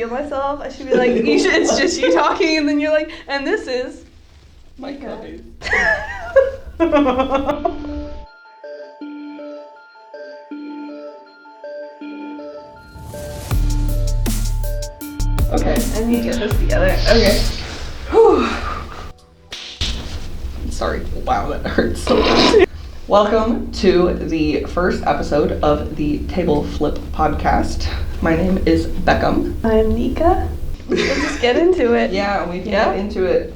feel myself. I should be like, it's just you talking, and then you're like, and this is my guys. Okay. I need to get this together. Okay. Whew. Sorry. Wow, that hurts so much. Welcome to the first episode of the Table Flip podcast. My name is Beckham. I'm Nika. We'll just get into it. Yeah, we can get into it.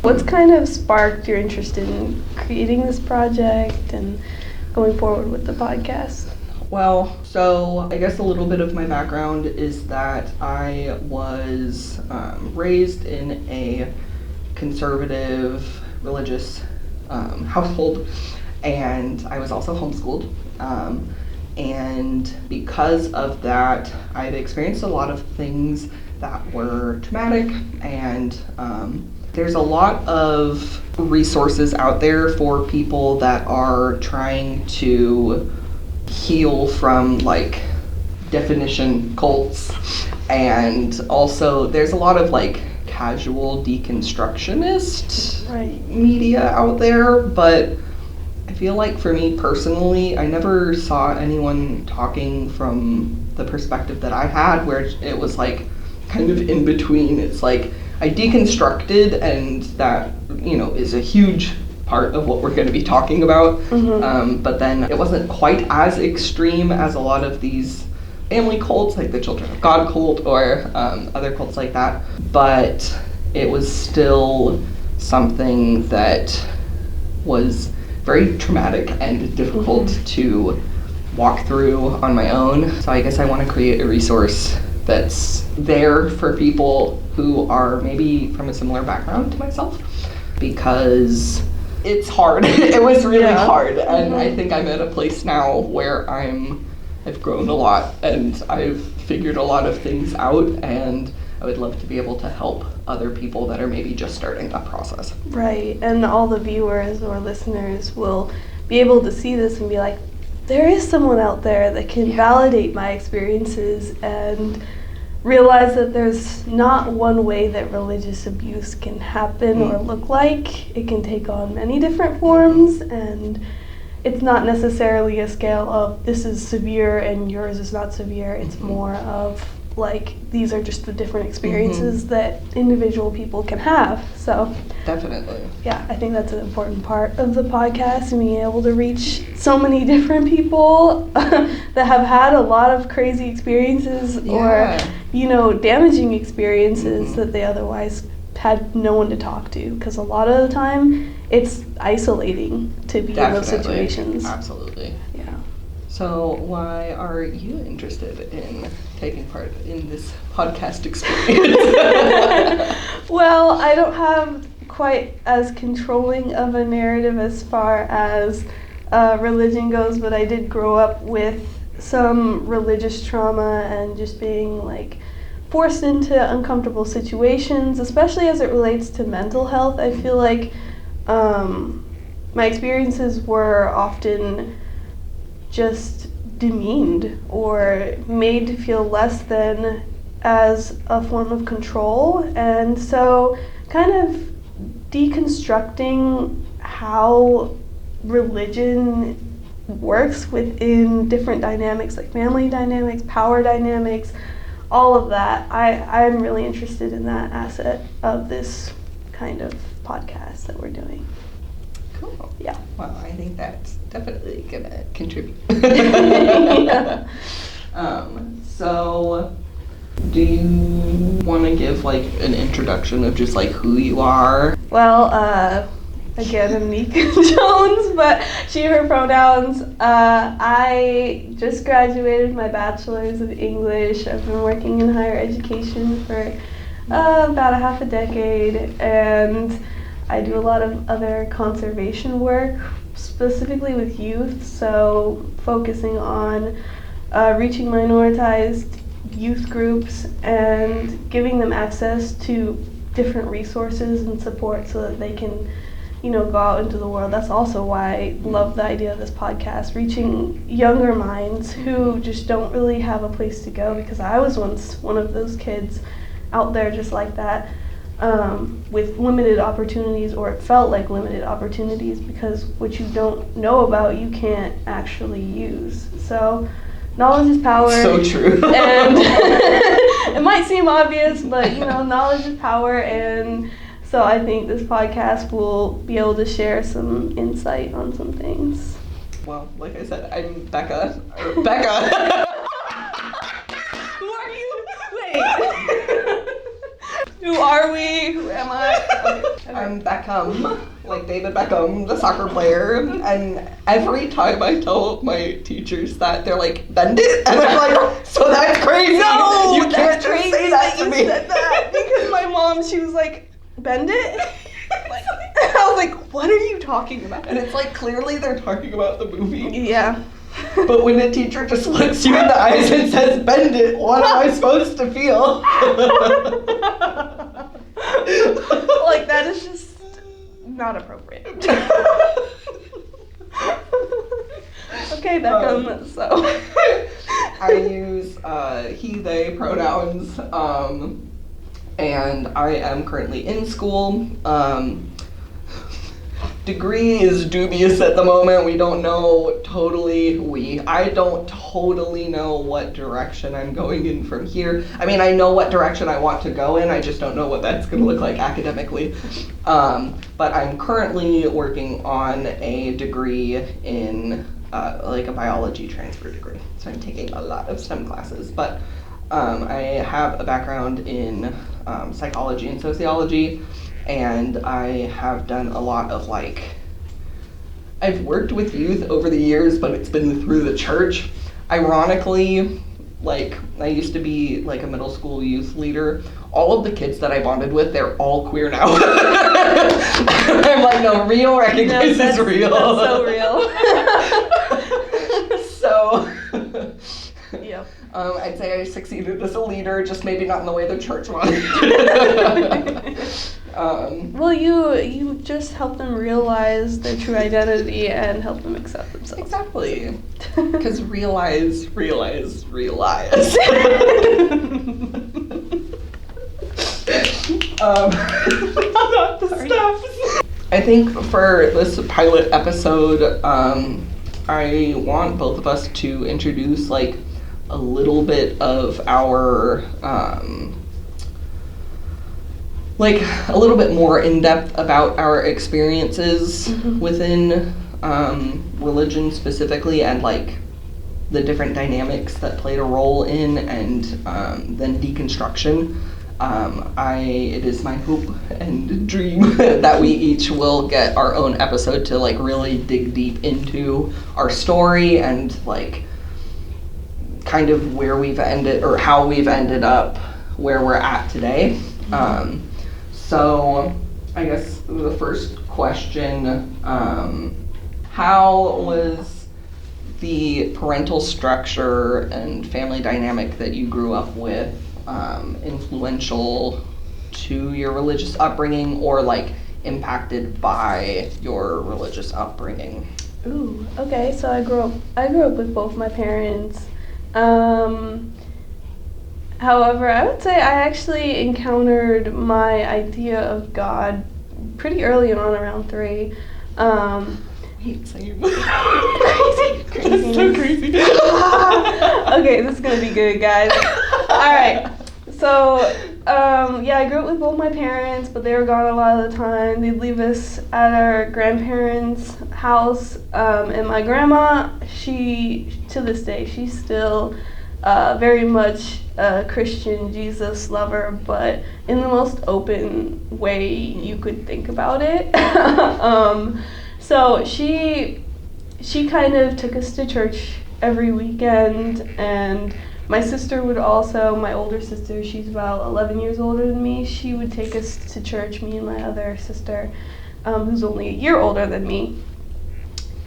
What's kind of sparked your interest in creating this project and going forward with the podcast? Well, so I guess a little bit of my background is that I was raised in a conservative, religious household, and I was also homeschooled. And because of that, I've experienced a lot of things that were traumatic, and there's a lot of resources out there for people that are trying to heal from like definition cults, and also there's a lot of like casual deconstructionist media out there, but I feel like for me personally, I never saw anyone talking from the perspective that I had, where it was like kind of in between. It's like I deconstructed, and that, you know, is a huge part of what we're going to be talking about. But then it wasn't quite as extreme as a lot of these family cults, like the Children of God cult or other cults like that. But it was still something that was very traumatic and difficult to walk through on my own. So I guess I want to create a resource that's there for people who are maybe from a similar background to myself, because it's hard. It was really hard, and I think I'm at a place now where I've grown a lot, and I've figured a lot of things out, and I would love to be able to help other people that are maybe just starting that process. Right, and all the viewers or listeners will be able to see this and be like, there is someone out there that can validate my experiences and realize that there's not one way that religious abuse can happen or look like. It can take on many different forms, and it's not necessarily a scale of this is severe and yours is not severe. It's more of like, these are just the different experiences that individual people can have. So definitely. Yeah, I think that's an important part of the podcast, and being able to reach so many different people that have had a lot of crazy experiences or, you know, damaging experiences that they otherwise had no one to talk to, because a lot of the time it's isolating to be in those situations. Absolutely. Yeah. So why are you interested in taking part in this podcast experience? Well, I don't have quite as controlling of a narrative as far as religion goes, but I did grow up with some religious trauma and just being like forced into uncomfortable situations, especially as it relates to mental health. I feel like my experiences were often just demeaned or made to feel less than as a form of control. And so kind of deconstructing how religion works within different dynamics, like family dynamics, power dynamics, all of that. I'm really interested in that asset of this kind of podcast that we're doing. Cool. Yeah. Well, I think that's definitely gonna contribute. Yeah. So do you want to give like an introduction of just like who you are? Well, again, I'm Nika Jones, but she, her pronouns. I just graduated my bachelor's of English. I've been working in higher education for about a half a decade, and I do a lot of other conservation work, specifically with youth, so focusing on reaching minoritized youth groups and giving them access to different resources and support so that they can go out into the world. That's also why I love the idea of this podcast, reaching younger minds who just don't really have a place to go, because I was once one of those kids out there just like that, with limited opportunities, or it felt like limited opportunities, because what you don't know about, you can't actually use. So knowledge is power. So true. And it might seem obvious, but knowledge is power, and so I think this podcast will be able to share some insight on some things. Well, like I said, I'm Becca. Becca! Who are you? Wait. Who are we? Who am I? Okay. I'm Beckham, like David Beckham, the soccer player. And every time I tell my teachers that, they're like, bend it? And I'm like, so that's crazy. No, you can't that's crazy just say that to you me. said that, because my mom, she was like, bend it? Like, I was like, what are you talking about? And it's like, clearly they're talking about the movie. Yeah. But when the teacher just looks you in the eyes and says, bend it, what am I supposed to feel? Like, that is just not appropriate. Okay, Beckham, so. I use he, they pronouns, and I am currently in school. Degree is dubious at the moment. We don't know totally, I don't totally know what direction I'm going in from here. I mean, I know what direction I want to go in, I just don't know what that's gonna look like academically. But I'm currently working on a degree in like a biology transfer degree. So I'm taking a lot of STEM classes, but I have a background in psychology and sociology. And I have done a lot of I've worked with youth over the years, but it's been through the church. Ironically, I used to be a middle school youth leader. All of the kids that I bonded with, they're all queer now. I'm like, no, real recognizes real. That's so real. So, Yep. I'd say I succeeded as a leader, just maybe not in the way the church wanted. Well, you just help them realize their true identity and help them accept themselves. Exactly. Because realize. Not the stuff. I think for this pilot episode, I want both of us to introduce a little bit of our a little bit more in depth about our experiences within religion specifically, and the different dynamics that played a role in, and then deconstruction. It is my hope and dream that we each will get our own episode to really dig deep into our story and kind of where we've ended, or how we've ended up where we're at today. So I guess the first question, how was the parental structure and family dynamic that you grew up with influential to your religious upbringing, or impacted by your religious upbringing? Ooh, okay. So I grew up with both my parents. However, I would say I actually encountered my idea of God pretty early on, around 3. Same. Crazy. That's so crazy. Okay, this is gonna be good, guys. Alright, so, I grew up with both my parents, but they were gone a lot of the time. They'd leave us at our grandparents' house, and my grandma, to this day, she's still very much a Christian Jesus lover, but in the most open way you could think about it. So she kind of took us to church every weekend, and my sister would also, my older sister, she's about 11 years older than me, she would take us to church, me and my other sister, who's only a year older than me.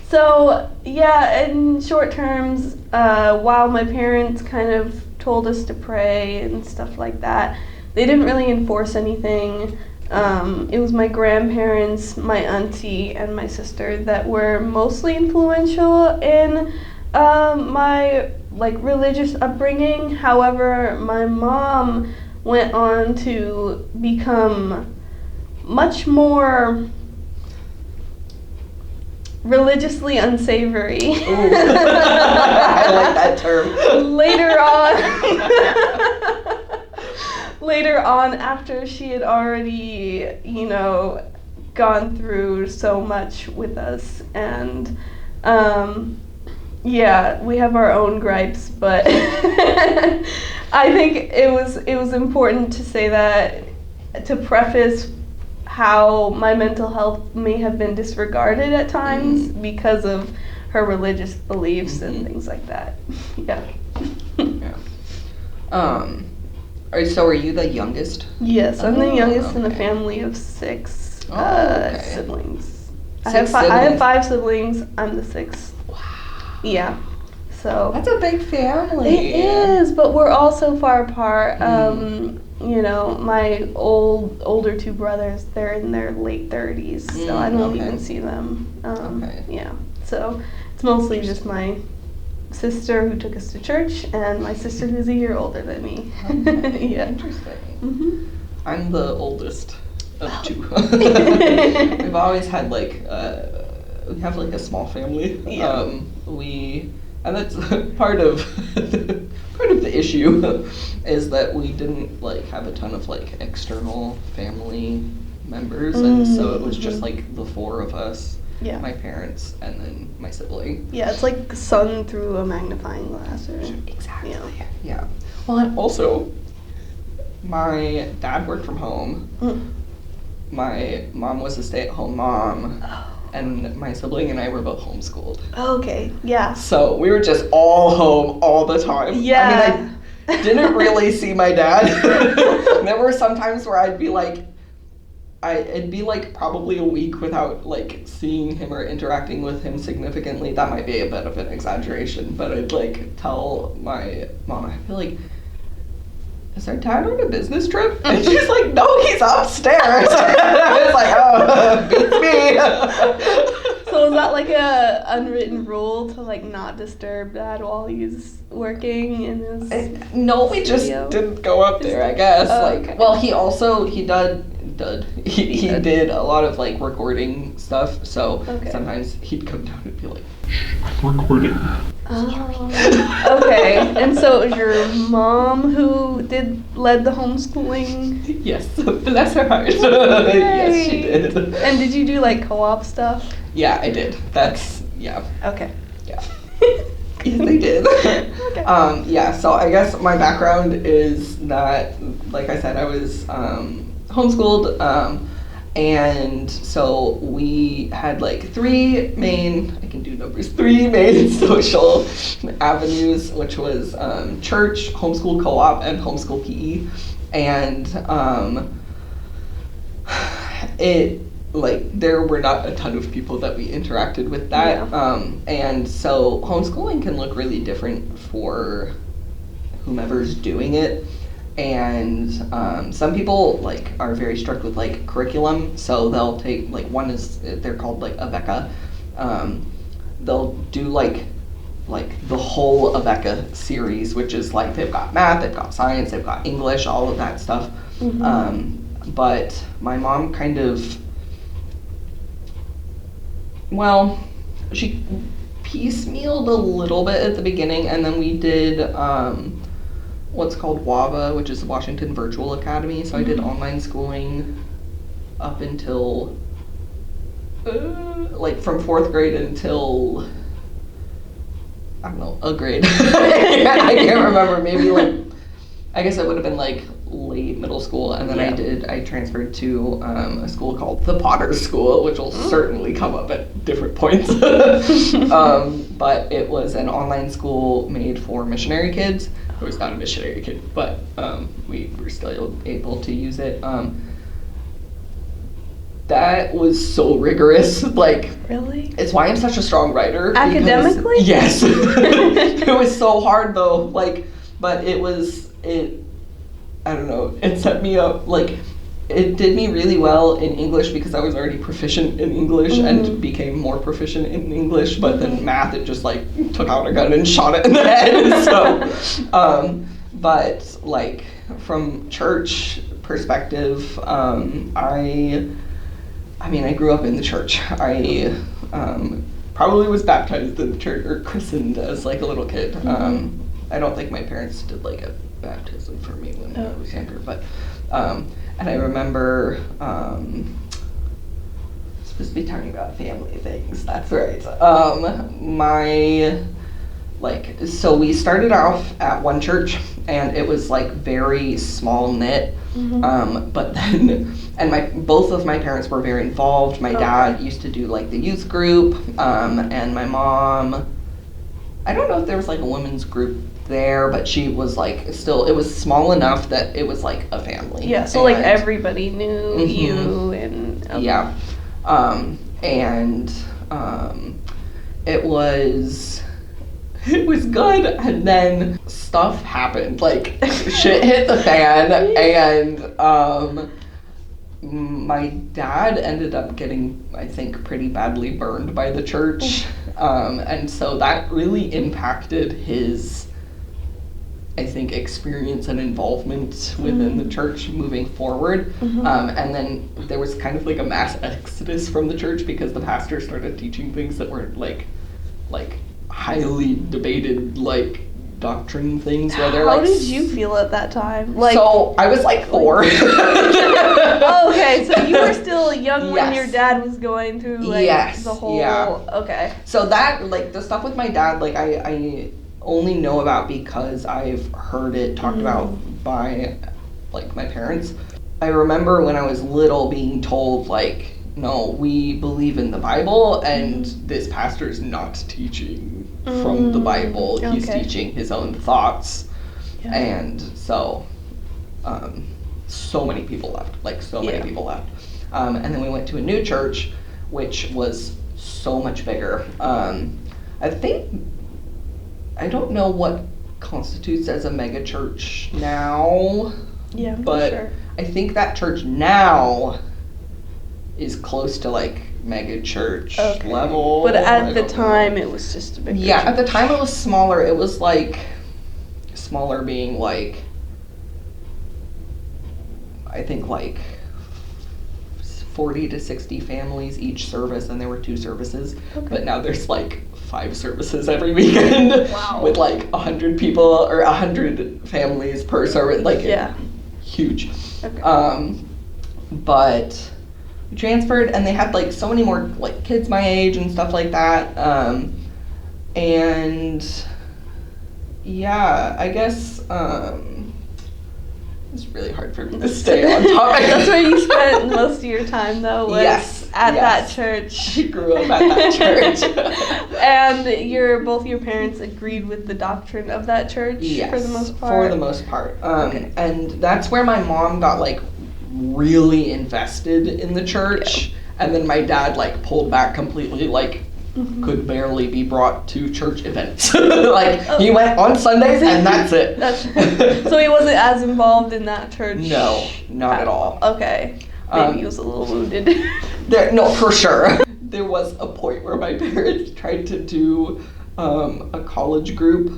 So, in short terms, while my parents kind of told us to pray and stuff like that, they didn't really enforce anything. It was my grandparents, my auntie, and my sister that were mostly influential in my like religious upbringing. However, my mom went on to become much more religiously unsavory. I like that term. Later on, after she had already, gone through so much with us, and yeah, we have our own gripes, but I think it was important to say that, to preface how my mental health may have been disregarded at times because of her religious beliefs and things like that. Yeah. Yeah. So are you the youngest? Yes, I'm the youngest in a family of 6 siblings. I have 5 siblings. I'm the 6th. Wow. Yeah. So that's a big family. It is, but we're all so far apart. My older 2 brothers, they're in their late 30s, so I don't even see them. Yeah. So it's mostly just my sister who took us to church and my sister who's a year older than me. Okay. Yeah. Interesting. I'm the oldest of 2. We've always had we have like a small family. Yeah. And that's part of the issue is that we didn't have a ton of external family members, and so it was just the 4 of us. Yeah. My parents and then my sibling. Yeah, it's like the sun through a magnifying glass. Exactly. Yeah. Well, and also, my dad worked from home. My mom was a stay-at-home mom. Oh. And my sibling and I were both homeschooled. Okay, yeah. So we were just all home all the time. Yeah. I mean, I didn't really see my dad. There were some times where it'd be probably a week without seeing him or interacting with him significantly. That might be a bit of an exaggeration, but I'd tell my mom, I'd be like, is our dad on a business trip? And she's like, no, he's upstairs. I was like, oh, beats me. So is that a unwritten rule to not disturb Dad while he's working in his No, we just didn't go up there, I guess. Okay. Well, he did a lot of recording stuff, so sometimes he'd come down and be like, I'm recording. Oh, okay. And so it was your mom who led the homeschooling? Yes, bless her heart. Yes, she did. And did you do co-op stuff? Yeah, I did. Yeah. Okay. Yeah. Yes, I did. Okay. Yeah, so I guess my background is that, like I said, I was homeschooled, and so we had 3 main social avenues, which was church, homeschool co-op, and homeschool PE. And there were not a ton of people that we interacted with that. Yeah. And so homeschooling can look really different for whomever's doing it. And some people are very strict with curriculum, so they'll take they're called a beca. They'll do the whole Abeka series, which is they've got math, they've got science, they've got English, all of that stuff. But my mom kind of, she piecemealed a little bit at the beginning, and then we did what's called WAVA, which is the Washington Virtual Academy. So I did online schooling up until from 4th grade until I don't know, a grade. I can't remember. Maybe I guess it would have been late middle school, and then I transferred to a school called the Potter's School, which will certainly come up at different points. But it was an online school made for missionary kids. I was not a missionary kid, but we were still able to use it. That was so rigorous. Really? It's why I'm such a strong writer. Academically? Yes. It was so hard though. But I don't know, it set me up it did me really well in English because I was already proficient in English and became more proficient in English, but then math, it just like took out a gun and shot it in the head. So, but like from church perspective, I grew up in the church. I probably was baptized in the church or christened as like a little kid. I don't think my parents did like a baptism for me when I was younger, but and I remember supposed to be talking about family things. That's right. So we started off at one church, and it was like very small knit. But then, and both of my parents were very involved. My dad used to do like the youth group, and my mom, I don't know if there was like a women's group there, but she was like still, it was small enough that it was like a family. Yeah, so like everybody knew you and it was good, and then stuff happened, like shit hit the fan, and my dad ended up getting, I think, pretty badly burned by the church, and so that really impacted his, I think, experience and involvement within the church moving forward. And then there was kind of like a mass exodus from the church because the pastor started teaching things that were like highly debated, like doctrine things. How did you feel at that time? Like, so I was like 4. Okay, so you were still young when your dad was going through like the whole. Okay. So that, like, the stuff with my dad, like I only know about because I've heard it talked about by like my parents. I remember when I was little being told like, no, we believe in the Bible, and this pastor's not teaching from the Bible. He's teaching his own thoughts. And so so many people left, many people left. And then we went to a new church, which was so much bigger. I don't know what constitutes as a mega church now. Yeah, but sure. I think that church now is close to like mega church level. But at the time it was just a big church. At the time it was smaller. It was like smaller being like, I think like 40 to 60 families each service, and there were 2 services. But now there's like 5 services every weekend. Wow. With like 100 people or 100 families per service, like huge. But we transferred, and they had like so many more like kids my age and stuff like that. And yeah, I guess it's really hard for me to stay on topic. That's where you spent most of your time, though, was at that church. I grew up at that church. And both your parents agreed with the doctrine of that church for the most part? For the most part. And that's where my mom got like really invested in the church, and then my dad like pulled back completely, like could barely be brought to church events. He went on Sundays and that's it. So he wasn't as involved in that church? No, not at all. Okay. Maybe he was a little wounded. No, for sure. There was a point where my parents tried to do a college group.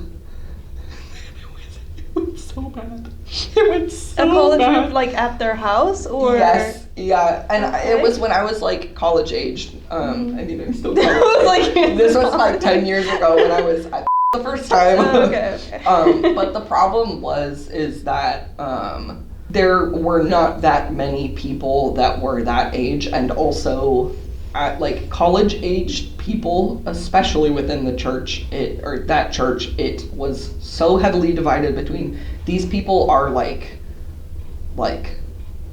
It went so bad. It went so bad. A college group, like, at their house, or? Yes, yeah, and it was when I was, like, college aged. I'm still college aged. This was, like, 10 years ago when I was at the first time. Okay. But the problem is that there were not that many people that were that age, and also at, like, college-aged people, especially within the church, it was so heavily divided between these people are like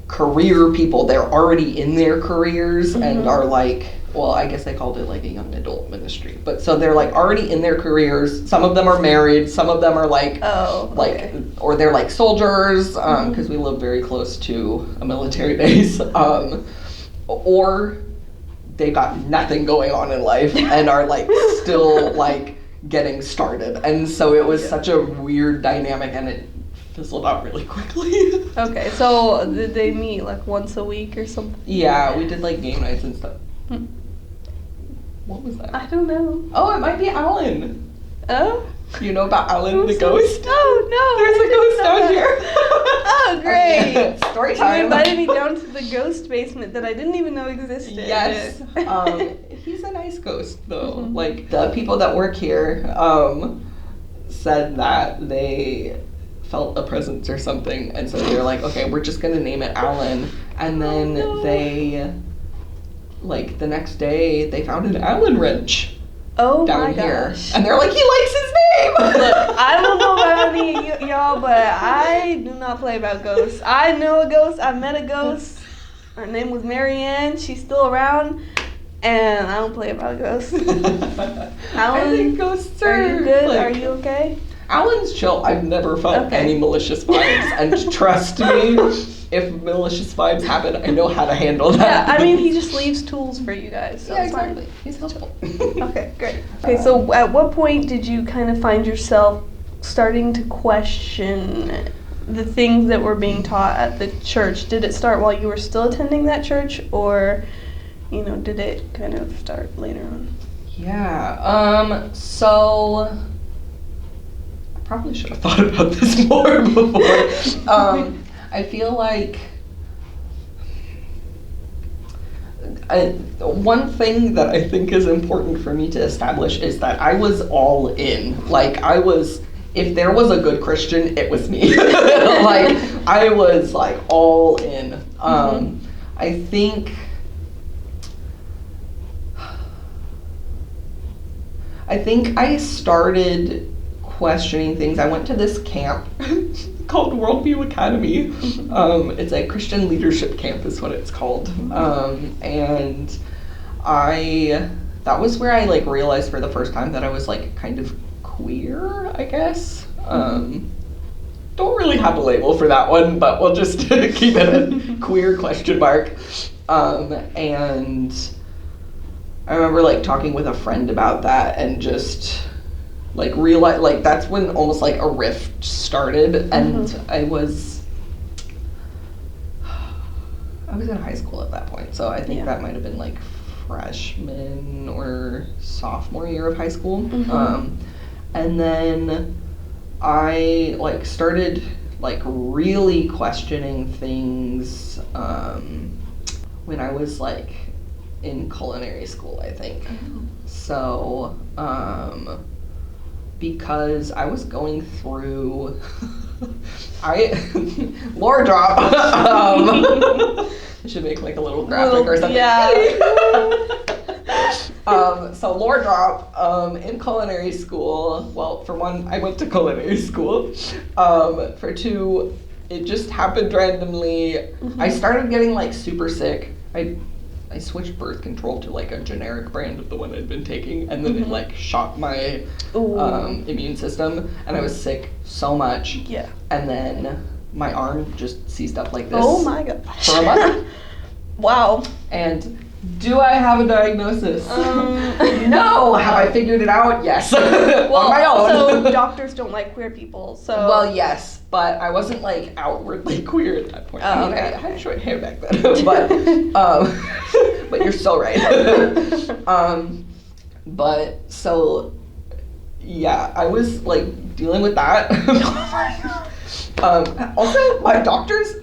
career people. They're already in their careers and are like, well, I guess they called it like a young adult ministry. But so they're like already in their careers. Some of them are married. Some of them are like, or they're like soldiers, because we live very close to a military base, or they got nothing going on in life and are like still like getting started. And so it was such a weird dynamic, and it fizzled out really quickly. Okay, so did they meet like once a week or something? Yeah, we did like game nights and stuff. Hmm. What was that? I don't know. Oh, it might be Alan. Oh? You know about Alan the ghost? Oh, no. There's a ghost down here. Oh, great. Story You time. invited me down to the ghost basement that I didn't even know existed. Yes. He's a nice ghost, though. Mhm. Like, the people that work here said that they felt a presence or something, and so they were like, okay, we're just gonna name it Alan. And then they, like, the next day, they found an Allen wrench Oh down my here. gosh. And they're like, he likes his name! Look, I don't know about any of y'all, but I do not play about ghosts. I know a ghost. I met a ghost. Her name was Marianne. She's still around. And I don't play about ghosts. I Alan, think ghosts are you good? like- Are you okay? Alan's chill. I've never felt Okay. any malicious vibes. And trust me, if malicious vibes happen, I know how to handle that. Yeah, I mean, he just leaves tools for you guys. So Yeah, it's fine. exactly. He's helpful. Okay, great. Okay, so at what point did you kind of find yourself starting to question the things that were being taught at the church? Did it start while you were still attending that church, or, you know, did it kind of start later on? Yeah, so I probably should have thought about this more before. I feel like one thing that I think is important for me to establish is that I was all in. Like, if there was a good Christian, it was me. Like, I was like all in. I think I started questioning things. I went to this camp called Worldview Academy. It's a Christian leadership camp is what it's called. And that was where I like realized for the first time that I was like kind of queer, I guess. Don't really have a label for that one, but we'll just keep it a queer question mark. And I remember like talking with a friend about that and just like realize like that's when almost like a rift started. And I was in high school at that point, so I think that might have been like freshman or sophomore year of high school. And then I like started like really questioning things when I was like in culinary school, I think. So because I was going through Laura drop. I should make like a little graphic or something. Yeah. So Laura drop in culinary school. Well, for one, I went to culinary school. For two, it just happened randomly. I started getting like super sick. I switched birth control to like a generic brand of the one I'd been taking, and then it like shot my immune system, and I was sick so much. Yeah. And then my arm just seized up like this. Oh my gosh. For a month. Wow. And do I have a diagnosis? No. Have I figured it out? Yes. Well, on my own. So doctors don't like queer people. So. Well, yes, but I wasn't like outwardly queer at that point. Oh, I mean, okay. I had short hair back then, but you're so right. But so yeah, I was like dealing with that. Also, my doctor's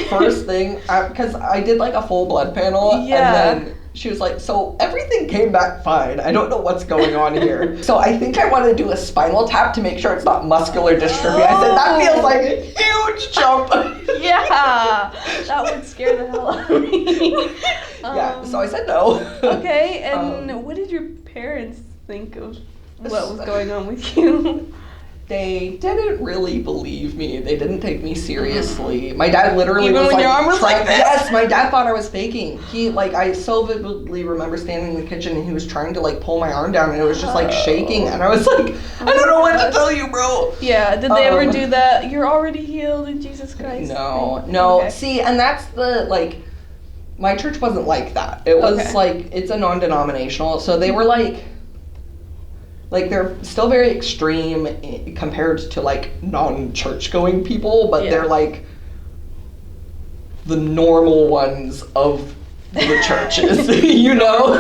first thing, because I did like a full blood panel, and then she was like, so everything came back fine. I don't know what's going on here. So I think I want to do a spinal tap to make sure it's not muscular dystrophy. I said, that feels like a huge jump. Yeah, that would scare the hell out of me. Yeah, so I said no. Okay, and what did your parents think of what was going on with you? They didn't really believe me. They didn't take me seriously. My dad literally Even was when like, your arm was like this? Yes, my dad thought I was faking. He like I so vividly remember standing in the kitchen and he was trying to like pull my arm down and it was just like shaking, and I was like, I don't know what to tell you, bro. Yeah, did they ever do that? You're already healed in Jesus Christ. No. Okay. See, and that's the like my church wasn't like that. It was like it's a non-denominational, so they were like like they're still very extreme compared to like non-church going people, but they're like the normal ones of the churches, you know?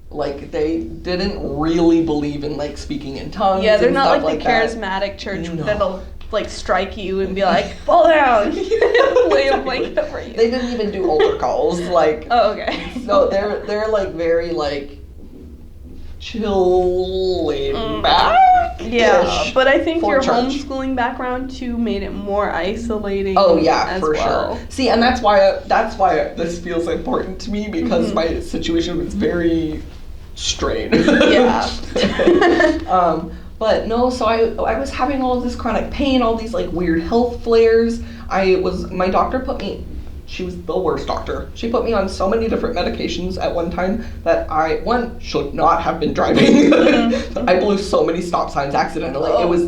Like they didn't really believe in like speaking in tongues. Yeah, they're not like the charismatic church that'll like strike you and be like, fall down, lay a blanket over you. They didn't even do altar calls, like. Oh, okay. So they're like very like chill, laid back. Yeah, but I think your church. homeschooling background too made it more isolating. Oh yeah, as for well. sure. See, and that's why this feels important to me, because my situation was very strained. Yeah. But no, so I was having all this chronic pain, all these like weird health flares. My doctor put me, she was the worst doctor. She put me on so many different medications at one time that I should not have been driving. I blew so many stop signs accidentally. Oh, it was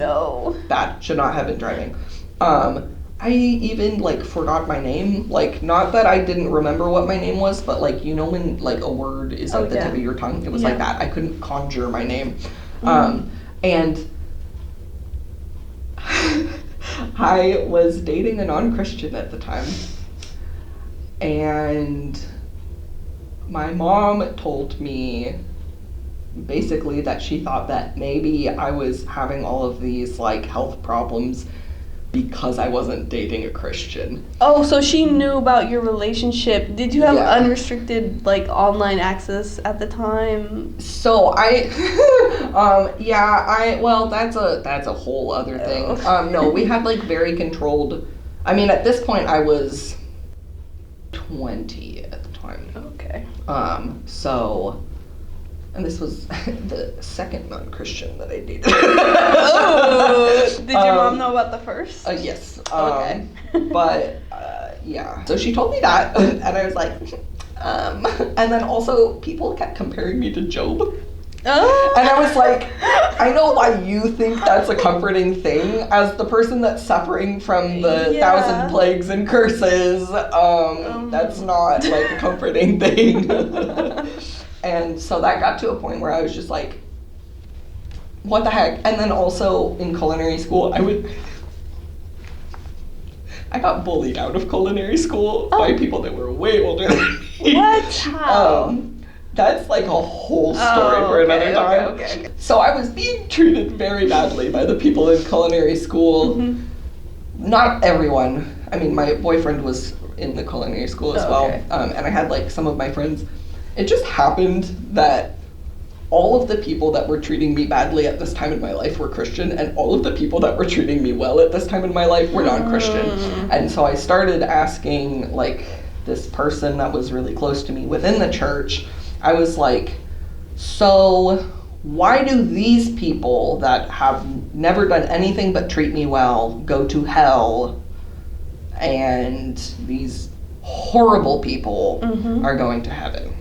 bad. Should not have been driving. I even like forgot my name. Like, not that I didn't remember what my name was, but like, you know when like a word is at the tip of your tongue? It was like that. I couldn't conjure my name. And I was dating a non-Christian at the time. And my mom told me basically that she thought that maybe I was having all of these like health problems because I wasn't dating a Christian. Oh, so she knew about your relationship. Did you have unrestricted like online access at the time? So well, that's a whole other thing. No, we had like very controlled. I mean, at this point I was 20 at the time. Okay. So, and this was the second non-Christian that I dated. Oh, did your mom know about the first? Yes. Okay. But, yeah. So she told me that, and I was like, and then also people kept comparing me to Job. Oh. And I was like, I know why you think that's a comforting thing. As the person that's suffering from the 1,000 plagues and curses, that's not like a comforting thing. And so that got to a point where I was just like, what the heck? And then also in culinary school, I got bullied out of culinary school by people that were way older than me. What? How? That's like a whole story for another time. Okay. So I was being treated very badly by the people in culinary school. Not everyone. I mean, my boyfriend was in the culinary school as well. And I had like some of my friends. It just happened that all of the people that were treating me badly at this time in my life were Christian, and all of the people that were treating me well at this time in my life were non-Christian. And so I started asking like this person that was really close to me within the church, I was like, so why do these people that have never done anything but treat me well go to hell, and these horrible people are going to heaven?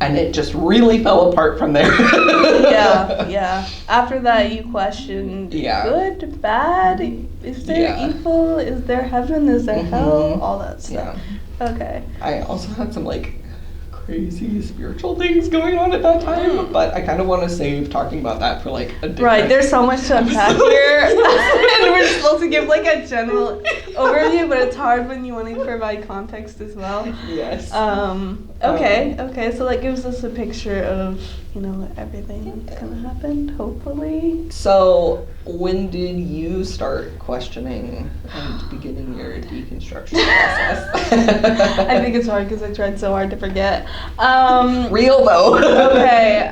And it just really fell apart from there. Yeah. After that, you questioned good, bad, is there evil, is there heaven, is there hell, all that stuff. Okay. I also had some like crazy spiritual things going on at that time, but I kind of want to save talking about that for like a different... Right, there's so much to unpack here, and we're supposed to give like a general overview, but it's hard when you want to provide context as well. Yes. Okay, so that gives us a picture of, you know, everything that's gonna happen, hopefully. So, when did you start questioning and beginning your deconstruction process? I think it's hard because I tried so hard to forget. Real though. Okay,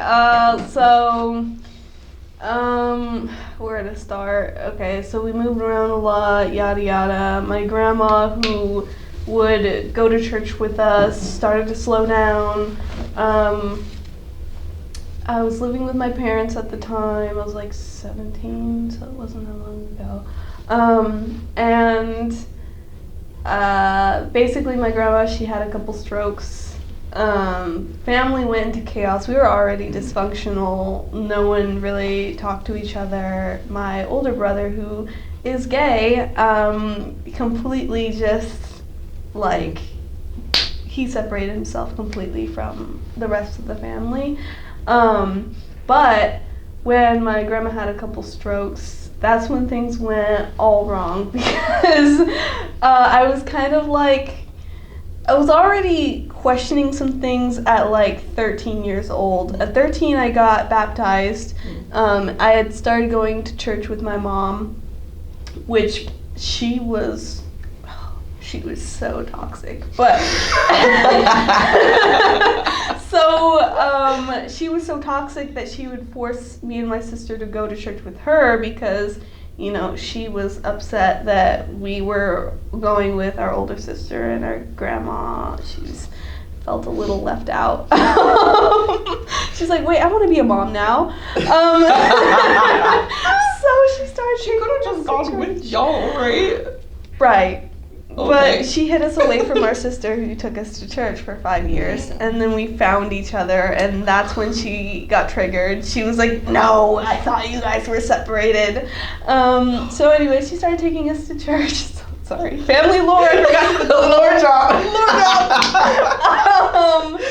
where to start? Okay, so we moved around a lot, yada yada. My grandma, who would go to church with us, started to slow down. I was living with my parents at the time. I was like 17, so it wasn't that long ago. Basically my grandma, she had a couple strokes. Family went into chaos. We were already dysfunctional. No one really talked to each other. My older brother, who is gay, completely just like, he separated himself completely from the rest of the family. But when my grandma had a couple strokes, that's when things went all wrong because I was kind of like, I was already questioning some things at like 13 years old. At 13, I got baptized. I had started going to church with my mom, which she was so toxic. But so she was so toxic that she would force me and my sister to go to church with her because, you know, she was upset that we were going with our older sister and our grandma. She's felt a little left out. She's like, wait, I want to be a mom now. So she started. She could have just gone with y'all, right? Right. Okay. But she hid us away from our sister who took us to church for 5 years. And then we found each other, and that's when she got triggered. She was like, no, I thought you guys were separated. So anyway, she started taking us to church. Sorry, family lore, I forgot the lore job.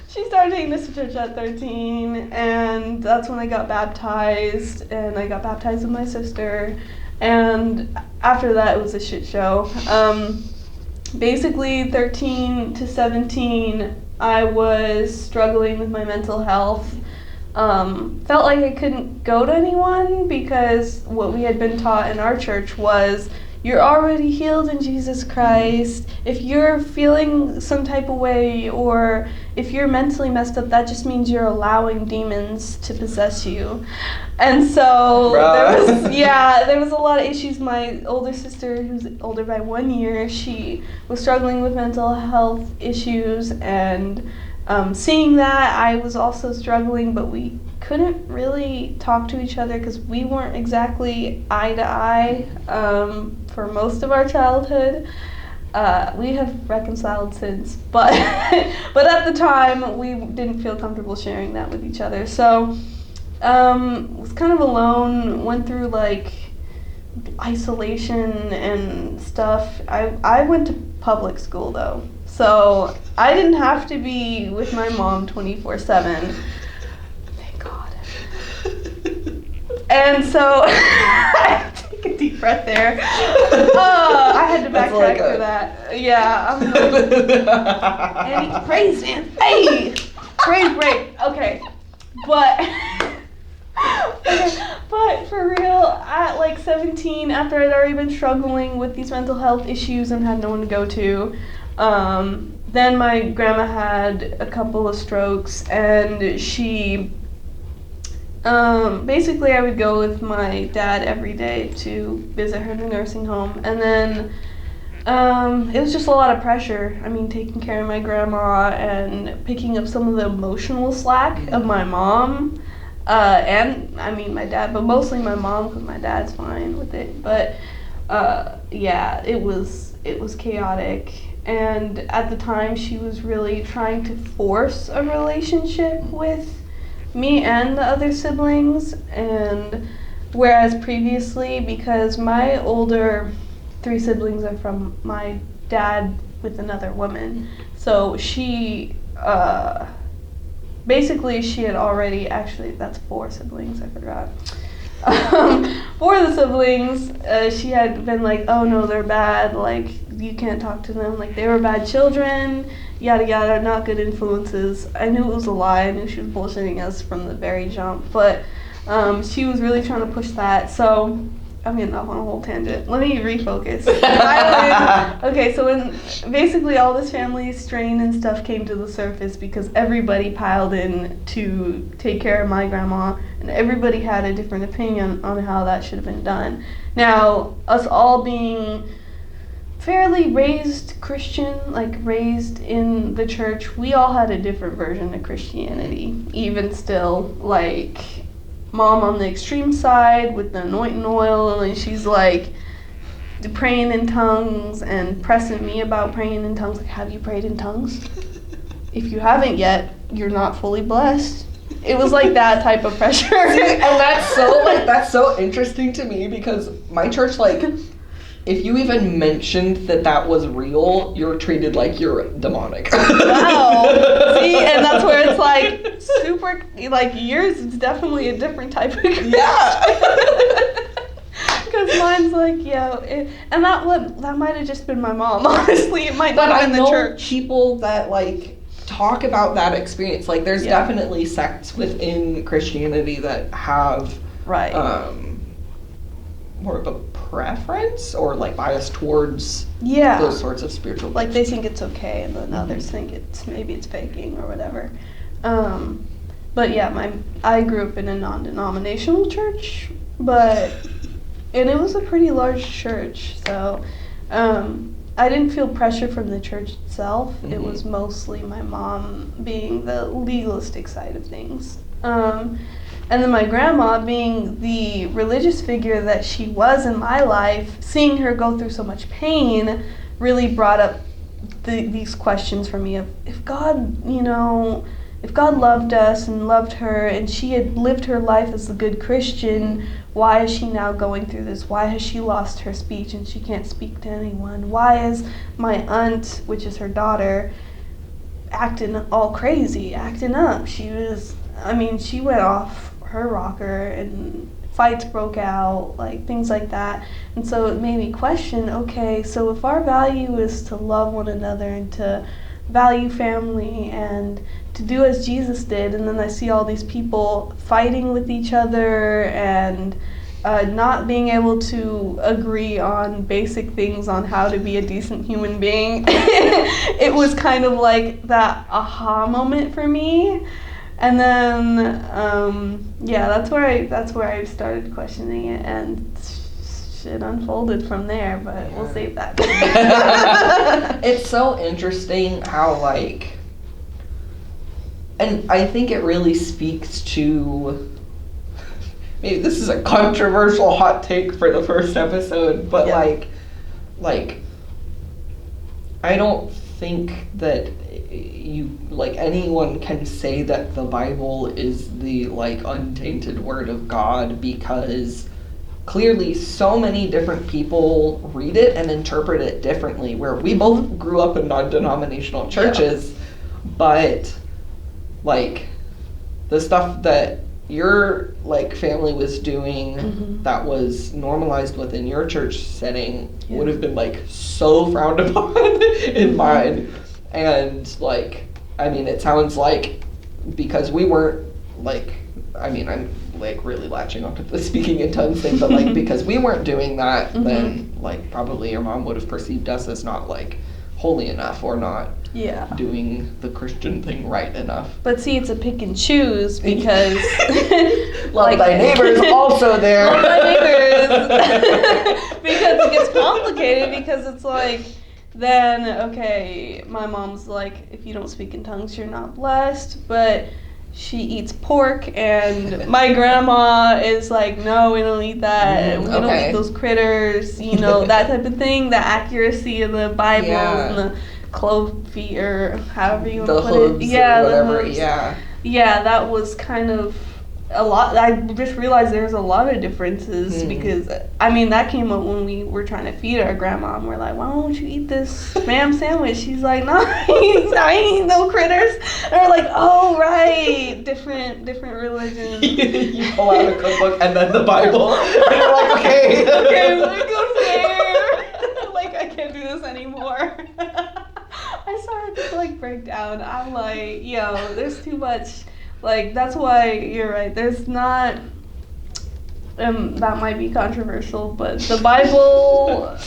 She started taking us to church at 13, and that's when I got baptized, and I got baptized with my sister. And after that, it was a shit show. Basically, 13 to 17, I was struggling with my mental health. Felt like I couldn't go to anyone because what we had been taught in our church was, you're already healed in Jesus Christ. If you're feeling some type of way or if you're mentally messed up, that just means you're allowing demons to possess you. And so there was a lot of issues. My older sister, who's older by 1 year, she was struggling with mental health issues, and seeing that, I was also struggling, but we couldn't really talk to each other because we weren't exactly eye to eye for most of our childhood. We have reconciled since, but but at the time we didn't feel comfortable sharing that with each other. So was kind of alone, went through like isolation and stuff. I went to public school though, so I didn't have to be with my mom 24/7. Thank God. And so take a deep breath there. I had to backtrack for that. Yeah, I'm like, Annie, praise him. Hey, praise break. Okay, but for real, at like 17, after I'd already been struggling with these mental health issues and had no one to go to, then my grandma had a couple of strokes, and she basically I would go with my dad every day to visit her in the nursing home, and then it was just a lot of pressure. I mean, taking care of my grandma and picking up some of the emotional slack of my mom, and I mean my dad, but mostly my mom because my dad's fine with it. But yeah, it was chaotic, and at the time she was really trying to force a relationship with me and the other siblings, and whereas previously, because my older 3 siblings are from my dad with another woman, so she basically she had already, actually that's 4 siblings, I forgot. 4 of the siblings, she had been like, oh no, they're bad, like you can't talk to them, like they were bad children, yada yada, not good influences. I knew it was a lie, I knew she was bullshitting us from the very jump, but she was really trying to push that. So I'm getting off on a whole tangent. Let me refocus. Okay, so when basically all this family strain and stuff came to the surface because everybody piled in to take care of my grandma, and everybody had a different opinion on how that should have been done. Now, us all being fairly raised Christian, like raised in the church, we all had a different version of Christianity. Even still, like mom on the extreme side with the anointing oil, and she's like praying in tongues and pressing me about praying in tongues. Like, have you prayed in tongues? If you haven't yet, you're not fully blessed. It was like that type of pressure. See, and that's so interesting to me because my church, like, if you even mentioned that was real, you're treated like you're demonic. Wow. See, and that's where it's like super, like yours is definitely a different type of Christian. Yeah. Because mine's like, and that might have just been my mom, honestly. It might not have been the church. People that like talk about that experience. Like there's definitely sects within Christianity that have more of a preference or like bias towards those sorts of spiritual beliefs. Like they think it's okay, and then others think maybe it's faking or whatever. But yeah, I grew up in a non-denominational church, and it was a pretty large church, so I didn't feel pressure from the church itself. Mm-hmm. It was mostly my mom being the legalistic side of things. And then my grandma, being the religious figure that she was in my life, seeing her go through so much pain really brought up these questions for me of if God loved us and loved her and she had lived her life as a good Christian, why is she now going through this? Why has she lost her speech and she can't speak to anyone? Why is my aunt, which is her daughter, acting all crazy, acting up? She went off her rocker and fights broke out, like things like that. And so it made me question, okay, so if our value is to love one another and to value family and to do as Jesus did, and then I see all these people fighting with each other and not being able to agree on basic things on how to be a decent human being, it was kind of like that aha moment for me. And then, that's where I started questioning it, and shit unfolded from there, but we'll save that. It's so interesting how, like, and I think it really speaks to, maybe this is a controversial hot take for the first episode, but like, I don't think that anyone can say that the Bible is the like untainted word of God, because clearly so many different people read it and interpret it differently, where we both grew up in non-denominational churches, but like the stuff that your like family was doing that was normalized within your church setting would have been like so frowned upon in mine. And like, I mean, it sounds like because we weren't like, I mean, I'm like really latching onto the speaking in tongues thing, but like because we weren't doing that, then like probably your mom would have perceived us as not like holy enough or not doing the Christian thing right enough. But see, it's a pick and choose because love thy neighbors also there. Love thy neighbors. Because it gets complicated, because it's like, then, okay, my mom's like, if you don't speak in tongues, you're not blessed, but she eats pork, and my grandma is like, no, we don't eat that, we don't eat those critters, that type of thing, the accuracy of the Bible, and the clove feet, or however you want to put it. Yeah, the hooves. Yeah, that was kind of a lot. I just realized there's a lot of differences because, I mean, that came up when we were trying to feed our grandma, and we're like, why don't you eat this spam sandwich? She's like, no, I ain't no critters. And we're like, oh, right, different religions. You pull out a cookbook and then the Bible, and you're like, okay, we go there. Like, I can't do this anymore. I started to like break down. I'm like, there's too much. Like, that's why you're right. There's not, that might be controversial, but the Bible,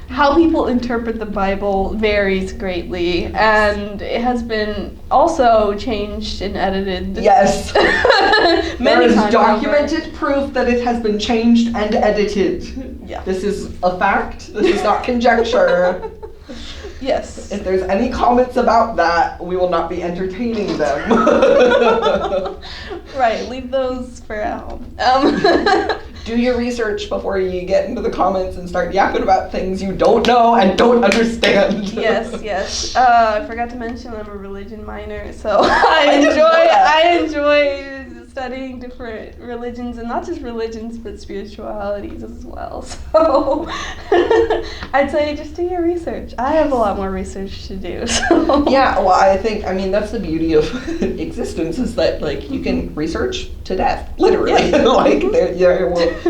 how people interpret the Bible varies greatly, and it has been also changed and edited. Yes. Many there is times documented proof that it has been changed and edited. Yeah. This is a fact. This is not conjecture. Yes. If there's any comments about that, we will not be entertaining them. Right, leave those for at home. Do your research before you get into the comments and start yapping about things you don't know and don't understand. Yes. I forgot to mention I'm a religion minor, so I enjoy studying different religions, and not just religions, but spiritualities as well. So I'd say just do your research. I have a lot more research to do. So. Yeah, well, I mean, that's the beauty of existence is that, like, you can research to death, literally. Yeah. Like,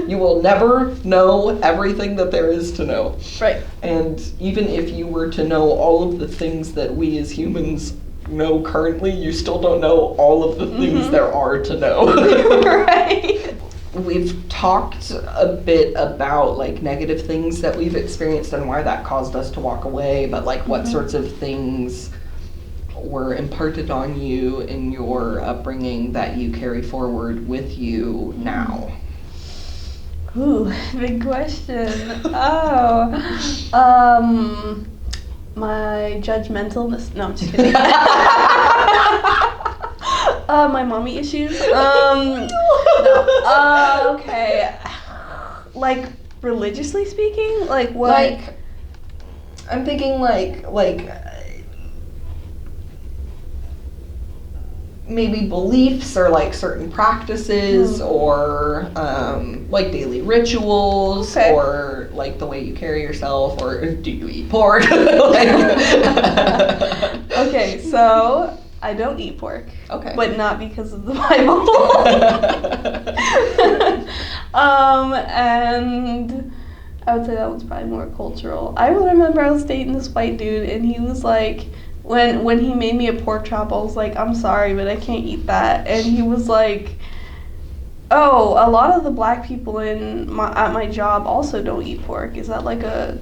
you will never know everything that there is to know. Right. And even if you were to know all of the things that we as humans know currently, you still don't know all of the things there are to know. Right. We've talked a bit about like negative things that we've experienced and why that caused us to walk away, but like what sorts of things were imparted on you in your upbringing that you carry forward with you now? Ooh, big question. My judgmentalness. No, I'm just kidding. My mommy issues. No. Okay. Like religiously speaking, like what? Like, I'm thinking like maybe beliefs or like certain practices or like daily rituals or like the way you carry yourself or do you eat pork? Okay, so I don't eat pork. Okay. But not because of the Bible. And I would say that was probably more cultural. I remember I was dating this white dude and he was like, when he made me a pork chop, I was like, I'm sorry, but I can't eat that. And he was like, oh, a lot of the black people at my job also don't eat pork. Is that like a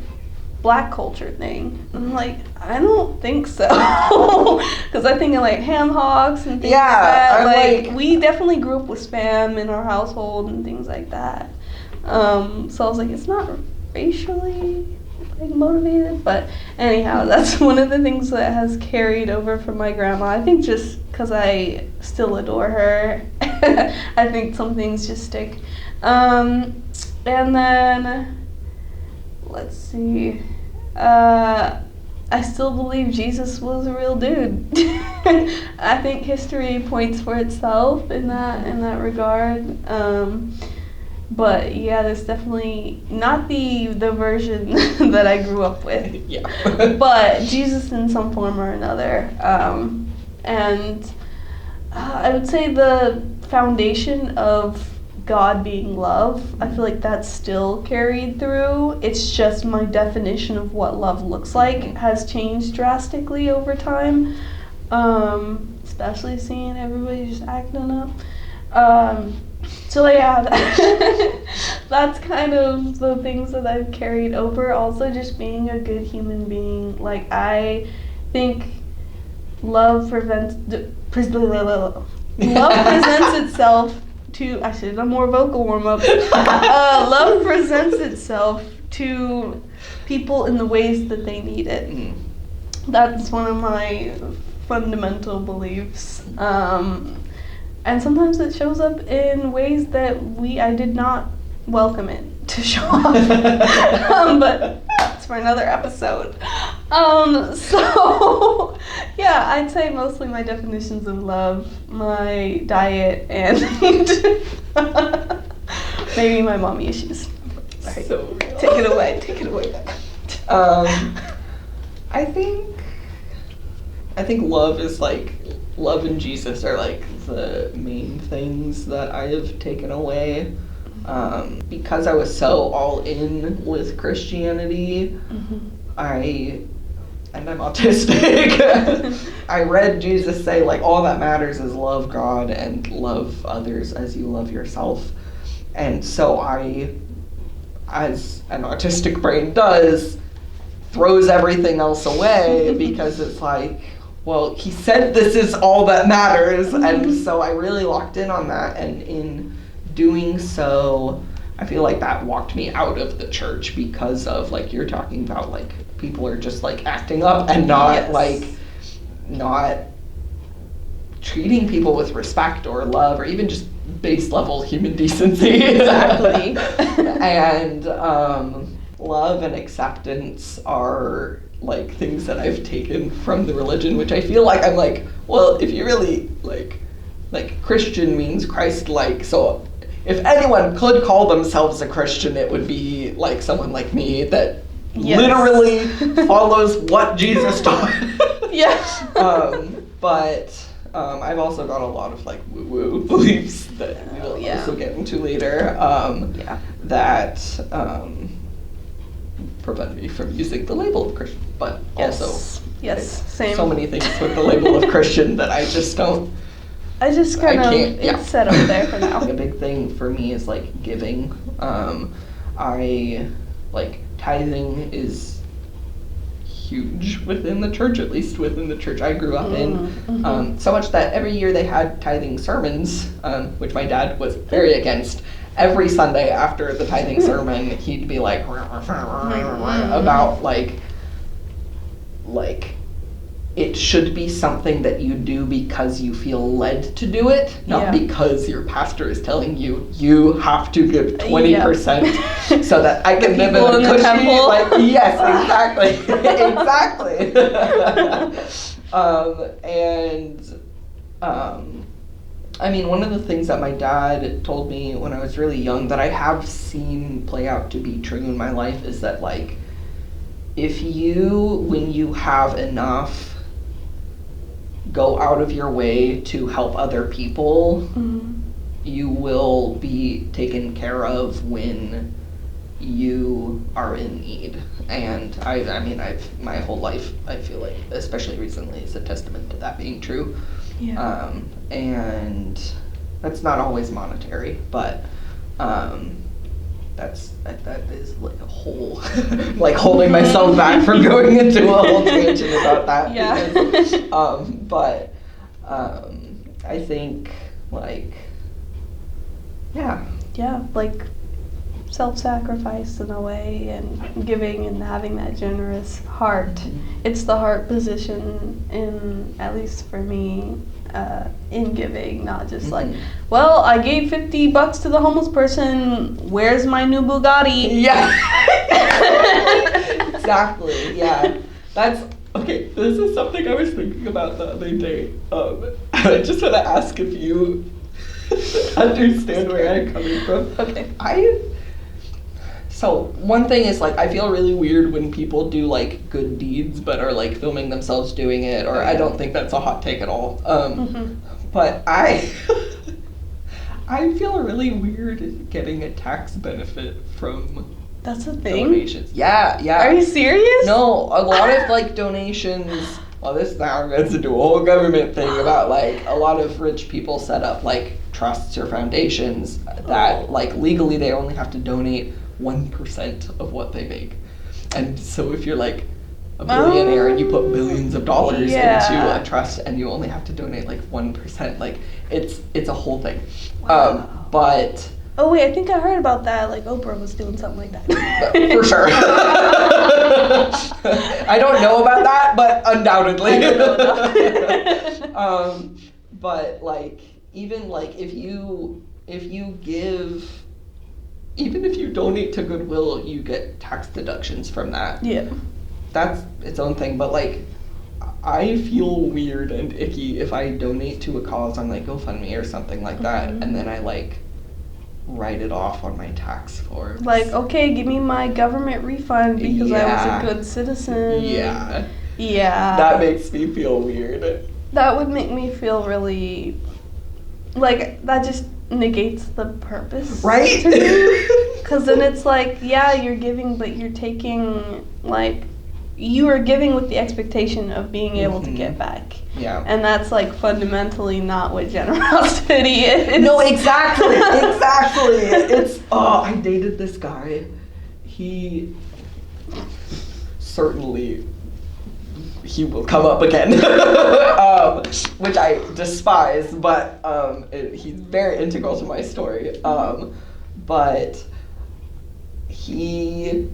black culture thing? And I'm like, I don't think so. Because I think of like ham hocks and things like that. Like we definitely grew up with Spam in our household and things like that. So I was like, it's not racially like motivated, but anyhow, that's one of the things that has carried over from my grandma. I think just because I still adore her, I think some things just stick. And then let's see. I still believe Jesus was a real dude. I think history points for itself in that regard. But yeah, there's definitely not the version that I grew up with. Yeah. But Jesus in some form or another. And I would say the foundation of God being love, I feel like that's still carried through. It's just my definition of what love looks like has changed drastically over time, especially seeing everybody just acting up. So yeah, that's kind of the things that I've carried over. Also just being a good human being. Like I think love presents itself to, I should have done more vocal warm-up. Love presents itself to people in the ways that they need it. That's one of my fundamental beliefs. And sometimes it shows up in ways that I did not welcome it to show up. But that's for another episode. So, yeah, I'd say mostly my definitions of love, my diet, and maybe my mommy issues. All right, So take it away. I think love is like, love and Jesus are like the main things that I have taken away. Because I was so all in with Christianity, and I'm autistic, I read Jesus say like all that matters is love God and love others as you love yourself. And so I, as an autistic brain does, throws everything else away because it's like, well, he said this is all that matters, and so I really locked in on that, and in doing so, I feel like that walked me out of the church because of, like, you're talking about, like, people are just, like, acting up and not, not treating people with respect or love or even just base level human decency. Exactly. And love and acceptance are like things that I've taken from the religion, which I feel like I'm like, well, if you really like Christian means Christ-like, so if anyone could call themselves a Christian, it would be like someone like me that literally follows what Jesus taught. Yes. But I've also got a lot of like woo-woo beliefs that we'll also get into later. That prevent me from using the label of Christian, but also same. So many things with the label of Christian that I just don't. I just kind of it's set up there for now. A big thing for me is like giving. I like tithing is huge within the church, at least within the church I grew up in. So much that every year they had tithing sermons, which my dad was very against. Every Sunday after the tithing sermon, he'd be like about like it should be something that you do because you feel led to do it, not because your pastor is telling you you have to give 20% so that I can live in a cushy, like, yes, exactly. I mean, one of the things that my dad told me when I was really young that I have seen play out to be true in my life is that, like, when you have enough, go out of your way to help other people, you will be taken care of when you are in need. And I mean, my whole life, I feel like, especially recently, is a testament to that being true. And that's not always monetary, but that is like a whole like holding myself back from going into a whole tangent about that. Because, I think like like self-sacrifice in a way, and giving and having that generous heart. It's the heart position, in at least for me, in giving, not just like, well, I gave $50 to the homeless person, where's my new Bugatti? Exactly. That's okay. This is something I was thinking about the other day. I just want to ask if you understand where I'm coming from. Okay. So one thing is, like, I feel really weird when people do like good deeds but are like filming themselves doing it, or I don't think that's a hot take at all. But I feel really weird getting a tax benefit from That's a thing? donations. Yeah. Are you serious? No, a lot of like donations. Well, this now gets into a whole government thing about like a lot of rich people set up like trusts or foundations that like legally they only have to donate 1% of what they make. And so if you're like a billionaire and you put billions of dollars into a trust and you only have to donate like 1%, like it's a whole thing. But oh wait, I think I heard about that. Like Oprah was doing something like that. For sure. I don't know about that, but undoubtedly. I don't know. But like even like if you give, even if you donate to Goodwill, you get tax deductions from that. Yeah. That's its own thing, but like I feel weird and icky if I donate to a cause on like GoFundMe or something like that, and then I like write it off on my tax forms. Like, okay, give me my government refund because I was a good citizen. Yeah. That makes me feel weird. That would make me feel really, like, that just negates the purpose. Right? Because then it's like, yeah, you're giving, but you're taking, like, you are giving with the expectation of being able to get back. Yeah. And that's like fundamentally not what generosity is. No, exactly. It's, I dated this guy. He will come up again, which I despise, but he's very integral to my story. But he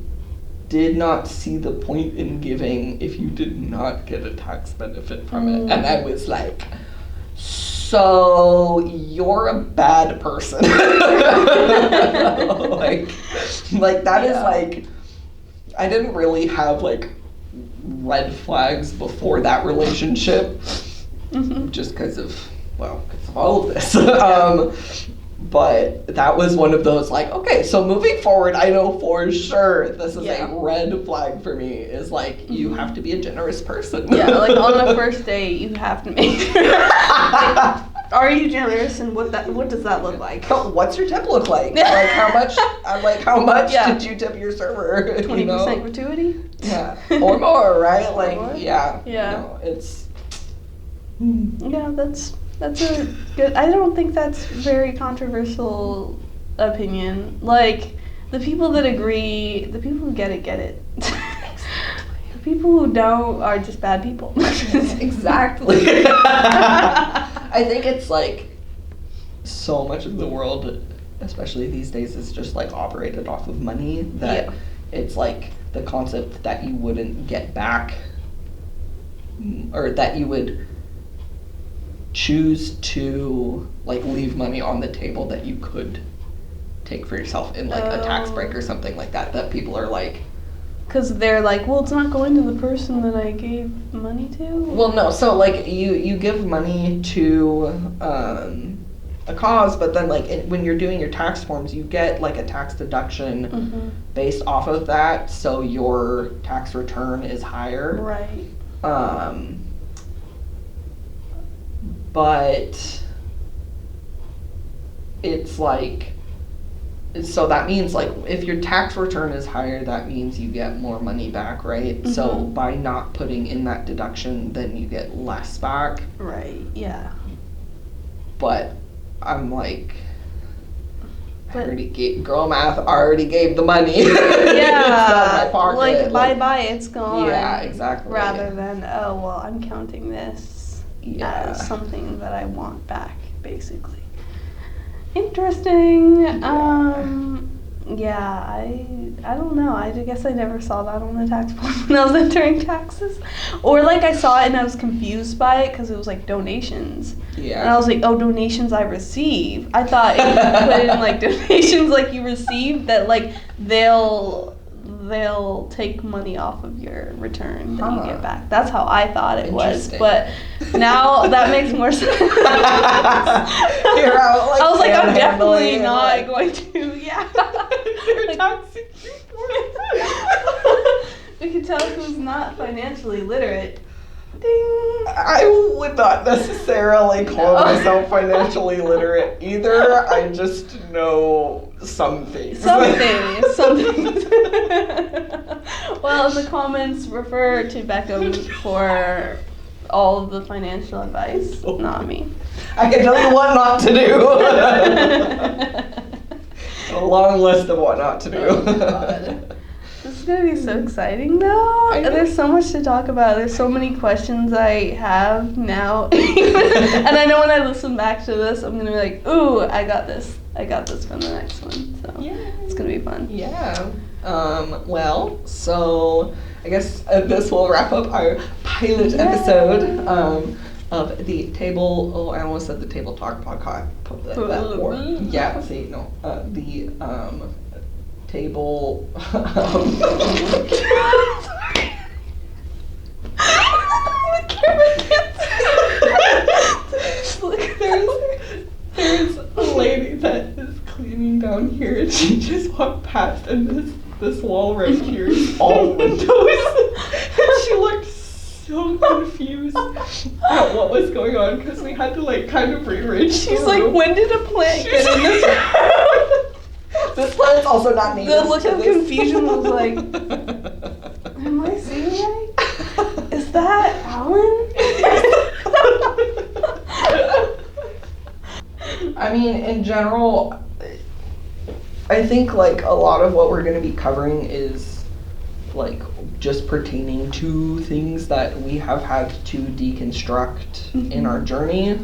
did not see the point in giving if you did not get a tax benefit from it. And I was like, so you're a bad person. like that is like, I didn't really have like red flags before that relationship, just because of all of this. But that was one of those like, okay, so moving forward, I know for sure this is a red flag for me, is like, you have to be a generous person. Yeah, like on the first date, you have to make sure. Are you generous, and what does that look like? What's your tip look like? How much did you tip your server? 20% gratuity? Yeah, or more, right? Like, more? yeah. Yeah. It's. Yeah, that's a good. I don't think that's very controversial opinion. Like, the people that agree, the people who get it, get it. The people who don't are just bad people. Exactly. I think it's like so much of the world, especially these days, is just like operated off of money, that it's like the concept that you wouldn't get back, or that you would choose to like leave money on the table that you could take for yourself in like a tax break or something like that, that people are like, because they're like, well, it's not going to the person that I gave money to. Well, no, so like you give money to a cause, but then like when you're doing your tax forms, you get like a tax deduction based off of that, so your tax return is higher. Right. But it's like, so that means like if your tax return is higher, that means you get more money back, right? So by not putting in that deduction, then you get less back. Right, yeah. But I'm like, girl math already gave the money. Yeah. It's not in my pocket. Like, bye-bye, it's gone. Yeah, exactly. Rather than, oh, well, I'm counting this as something that I want back, basically. Interesting. Yeah, I don't know. I guess I never saw that on the tax form when I was entering taxes. Or like I saw it and I was confused by it because it was like donations. Yeah. And I was like, oh, donations I receive. I thought if you put in like donations like you receive, that like they'll take money off of your return that you get back. That's how I thought it was. But now that makes more sense. I was like, I'm definitely not going to. Yeah. We can tell who's not financially literate. Ding. I would not necessarily call myself financially literate either. I just know some things. Some things. Well, in the comments, refer to Beckham for all of the financial advice, not me. I can tell you what not to do. A long list of what not to do. Oh, God. This is going to be so exciting, though. There's so much to talk about. There's so many questions I have now. And I know when I listen back to this, I'm going to be like, ooh, I got this for the next one. So it's going to be fun. Yeah. Well, so I guess this will wrap up our pilot episode of the table. Oh, I almost said the Table Talk podcast. Yeah, see, no. The table. There's a lady that is cleaning down here, and she just walked past, and this wall right here is all windows. And she looked so confused at what was going on, because we had to like kind of rearrange. She's like, when did a plant get in this room? This plant's also not native. The look of confusion was like, am I seeing right? Is that Alan? I mean, in general, I think like a lot of what we're going to be covering is like just pertaining to things that we have had to deconstruct in our journey,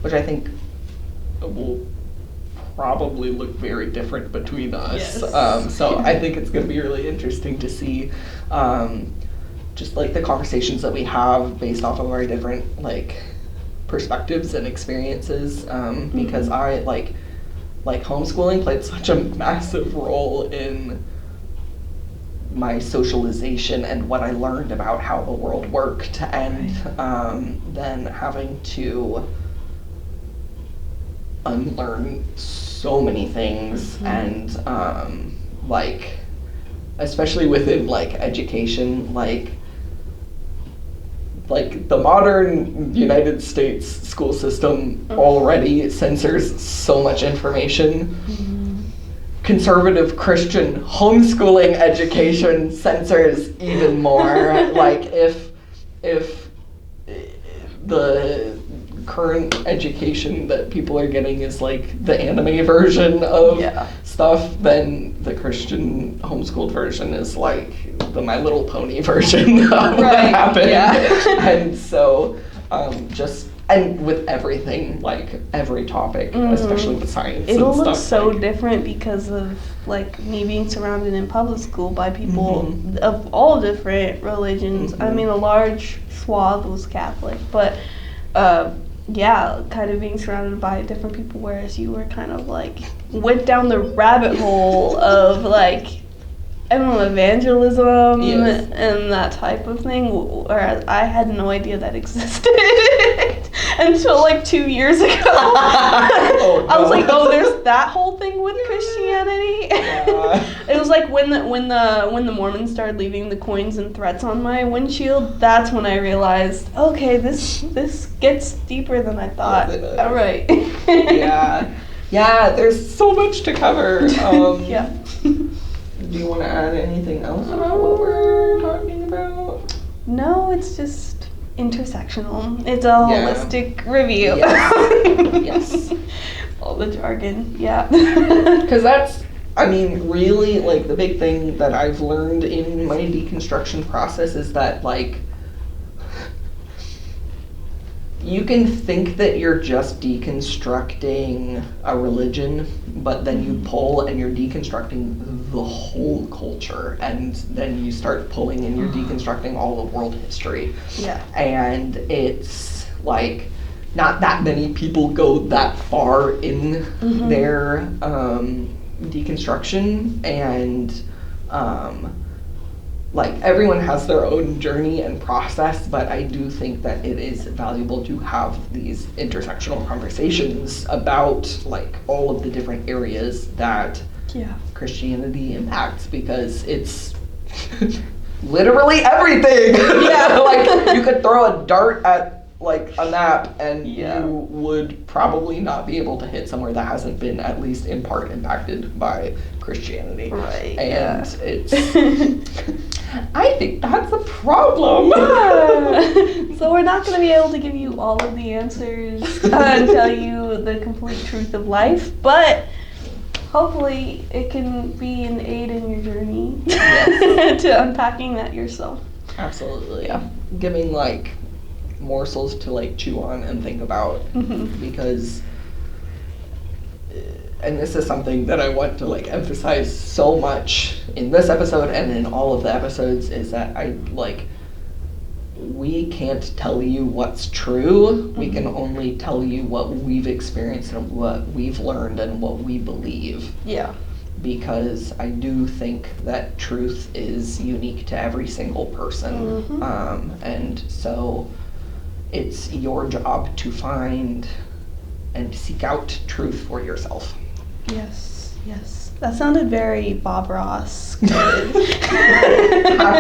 which I think will probably look very different between us. Yes. So I think it's going to be really interesting to see just like the conversations that we have based off of our different like perspectives and experiences, because I like homeschooling played such a massive role in my socialization and what I learned about how the world worked, and then having to unlearn so many things, and like, especially within like education, like the modern United States school system already censors so much information. Conservative Christian homeschooling education censors even more. Like if the current education that people are getting is like the anime version of stuff, then the Christian homeschooled version is like the My Little Pony version of what happened. And so and with everything, like every topic, especially with science, it'll and look stuff, so like, different because of like me being surrounded in public school by people of all different religions. I mean, a large swath was Catholic, but kind of being surrounded by different people, whereas you were kind of like went down the rabbit hole of like, I don't know, evangelism and that type of thing, whereas I had no idea that existed until like 2 years ago. I was like, oh, there's that whole thing with Christianity. It was like when the Mormons started leaving the coins and threats on my windshield, that's when I realized, okay, this gets deeper than I thought. All right. There's so much to cover. Do you want to add anything else about what we're talking about? No, it's just intersectional. It's a holistic review. Yes. All the jargon, yeah. Because that's, I mean, really, like, the big thing that I've learned in my deconstruction process is that, like, you can think that you're just deconstructing a religion, but then you pull and you're deconstructing the whole culture, and then you start pulling and you're deconstructing all of world history. And it's like, not that many people go that far in their deconstruction, and like, everyone has their own journey and process, but I do think that it is valuable to have these intersectional conversations about, like, all of the different areas that Christianity impacts, because it's literally everything. Like, you could throw a dart at, like, a map and you would probably not be able to hit somewhere that hasn't been at least in part impacted by Christianity. And it's I think that's a problem. So we're not going to be able to give you all of the answers and tell you the complete truth of life, but hopefully it can be an aid in your journey to unpacking that yourself. Absolutely. Giving, like, morsels to, like, chew on and think about, because, and this is something that I want to, like, emphasize so much in this episode and in all of the episodes, is that we can't tell you what's true. We can only tell you what we've experienced and what we've learned and what we believe. Because I do think that truth is unique to every single person. And so it's your job to find and seek out truth for yourself. Yes. That sounded very Bob Ross. Happy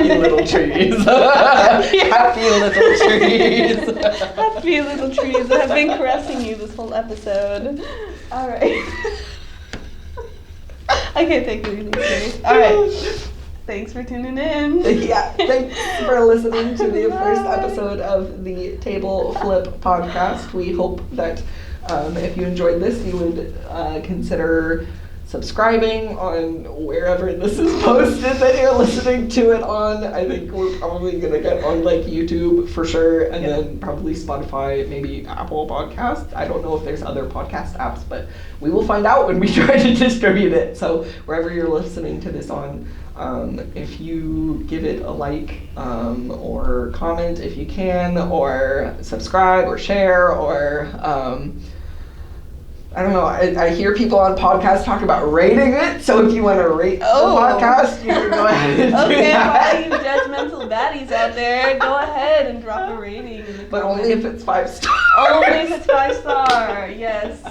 little trees. Happy little trees. Happy little trees that have been caressing you this whole episode. All right. I can't take anything serious. All right. Thanks for tuning in. Thanks for listening to the first episode of the Table Flip podcast. We hope that if you enjoyed this, you would consider subscribing on wherever this is posted that you're listening to it on. I think we're probably going to get on, like, YouTube for sure, and then probably Spotify, maybe Apple Podcasts. I don't know if there's other podcast apps, but we will find out when we try to distribute it. So wherever you're listening to this on, if you give it a like, or comment if you can, or subscribe or share, or I don't know, I hear people on podcasts talk about rating it, so if you want to rate the podcast, you can go ahead and do that. Okay, all you judgmental baddies out there, go ahead and drop a rating in the But only if it's 5 stars. Only if it's 5-star, yes.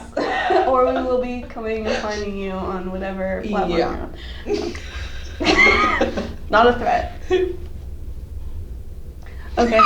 Or we will be coming and finding you on whatever platform you're on. Not a threat. Okay.